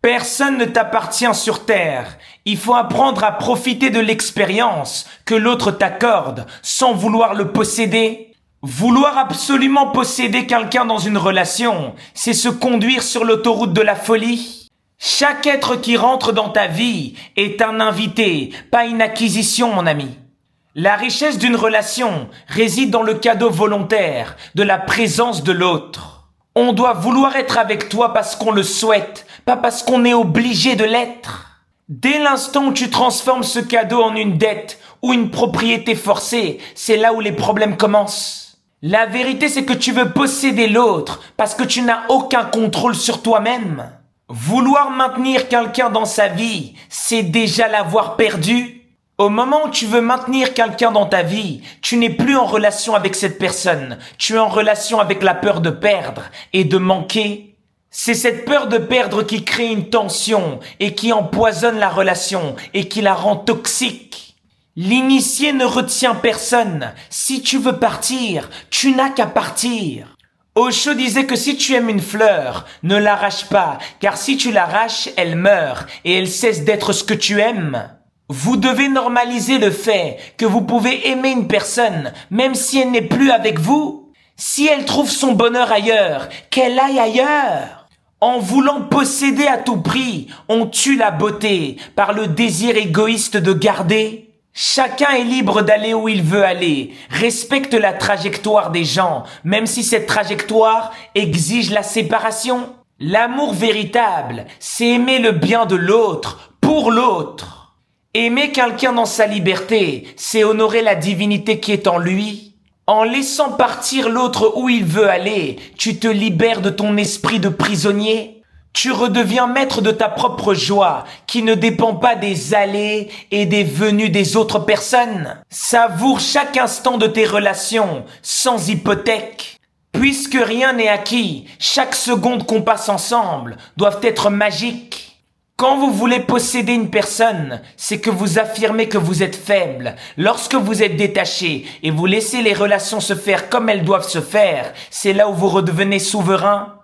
Personne ne t'appartient sur terre. Il faut apprendre à profiter de l'expérience que l'autre t'accorde sans vouloir le posséder. Vouloir absolument posséder quelqu'un dans une relation, c'est se conduire sur l'autoroute de la folie. Chaque être qui rentre dans ta vie est un invité, pas une acquisition, mon ami. La richesse d'une relation réside dans le cadeau volontaire de la présence de l'autre. On doit vouloir être avec toi parce qu'on le souhaite, pas parce qu'on est obligé de l'être. Dès l'instant où tu transformes ce cadeau en une dette ou une propriété forcée, c'est là où les problèmes commencent. La vérité, c'est que tu veux posséder l'autre parce que tu n'as aucun contrôle sur toi-même. Vouloir maintenir quelqu'un dans sa vie, c'est déjà l'avoir perdu. Au moment où tu veux maintenir quelqu'un dans ta vie, tu n'es plus en relation avec cette personne. Tu es en relation avec la peur de perdre et de manquer. C'est cette peur de perdre qui crée une tension et qui empoisonne la relation et qui la rend toxique. L'initié ne retient personne. Si tu veux partir, tu n'as qu'à partir. Osho disait que si tu aimes une fleur, ne l'arrache pas, car si tu l'arraches, elle meurt et elle cesse d'être ce que tu aimes. Vous devez normaliser le fait que vous pouvez aimer une personne, même si elle n'est plus avec vous. Si elle trouve son bonheur ailleurs, qu'elle aille ailleurs. En voulant posséder à tout prix, on tue la beauté par le désir égoïste de garder. Chacun est libre d'aller où il veut aller. Respecte la trajectoire des gens, même si cette trajectoire exige la séparation. L'amour véritable, c'est aimer le bien de l'autre, pour l'autre. Aimer quelqu'un dans sa liberté, c'est honorer la divinité qui est en lui. En laissant partir l'autre où il veut aller, tu te libères de ton esprit de prisonnier. Tu redeviens maître de ta propre joie, qui ne dépend pas des allées et des venues des autres personnes. Savoure chaque instant de tes relations, sans hypothèque. Puisque rien n'est acquis, chaque seconde qu'on passe ensemble doit être magique. Quand vous voulez posséder une personne, c'est que vous affirmez que vous êtes faible. Lorsque vous êtes détaché et vous laissez les relations se faire comme elles doivent se faire, c'est là où vous redevenez souverain.